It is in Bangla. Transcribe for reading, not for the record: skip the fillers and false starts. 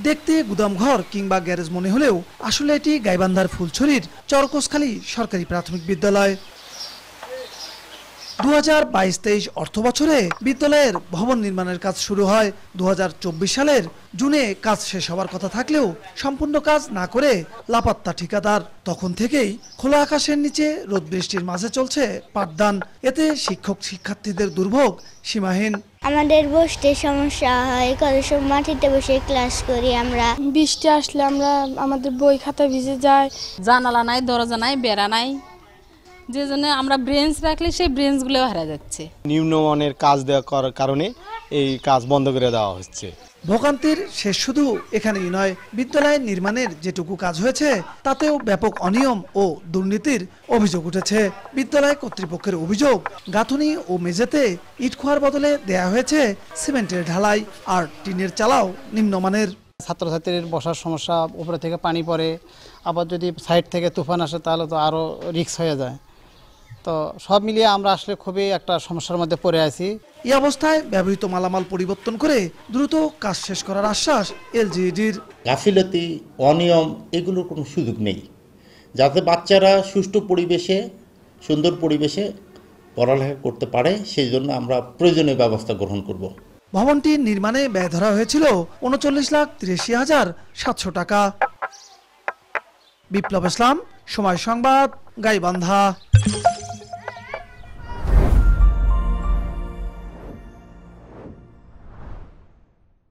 দেখতে গুদামঘর কিংবা গ্যারেজ মনে হলেও আসলে এটি গাইবান্ধার ফুলছড়ির চরকোসখালী সরকারি প্রাথমিক বিদ্যালয়। 2022-23 অর্থবছরে বিদ্যালয়ের ভবন নির্মাণের কাজ শুরু হয়। 2024 সালের জুনে কাজ শেষ হওয়ার কথা থাকলেও সম্পূর্ণ কাজ না করে লাপাত্তা ঠিকাদার। তখন থেকেই খোলা আকাশের নিচে রোদ বৃষ্টির মাঝে চলছে পাঠদান। এতে শিক্ষক শিক্ষার্থীদের দুর্ভোগ সীমাহীন। আমাদের বসতে সমস্যা হয়, কত সময় মাটিতে বসে ক্লাস করি আমরা। বৃষ্টি আসলে আমাদের বই খাতা ভিজে যায়, জানালা নাই, দরজা নাই, বেড়া নাই, যে জন্য আমরা ব্রেঞ্চ রাখলে সেই ব্রেঞ্চগুলো হারা যাচ্ছে। নিম্নমানের কাজ দেওয়ার কারণে এই কাজ বন্ধ করে দেওয়া হচ্ছে। ভোগান্তির শেষ শুধু এখানেই নয়, বিদ্যালয় নির্মাণের যেটুকু কাজ হয়েছে তাতেও ব্যাপক অনিয়ম ও দুর্নীতির অভিযোগ উঠেছে। বিদ্যালয় কর্তৃপক্ষের অভিযোগ, গাঁথুনি ও মেঝেতে ইট খোয়ার বদলে দেয়া হয়েছে সিমেন্টের ঢালাই, আর টিনের চালাও নিম্নমানের। ছাত্রছাত্রীর বসার সমস্যা, উপরে থেকে পানি পড়ে, আবার যদি সাইড থেকে তুফান আসে তাহলে তো আরও রিস্ক হয়ে যায়। তো সব মিলিয়ে আমরা আসলে খুবই একটা সমস্যার মধ্যে পড়ে আছি। এই অবস্থায় ব্যবহৃত মালামাল পরিবর্তন করে দ্রুত কাজ শেষ করার আশ্বাস এলজিইডির। গাফিলতি, অনিয়ম এগুলোর কোনো সুযোগ নেই, যাতে বাচ্চারা সুষ্ঠু পরিবেশে, সুন্দর পরিবেশে পড়ালেখা করতে পারে, সেই জন্য আমরা প্রয়োজনীয় ব্যবস্থা গ্রহণ করব। ভবনটি নির্মাণে ব্যয় ধরা হয়েছিল 39,83,700 টাকা। বিপ্লব ইসলাম, সময় সংবাদ, গাইবান্ধা।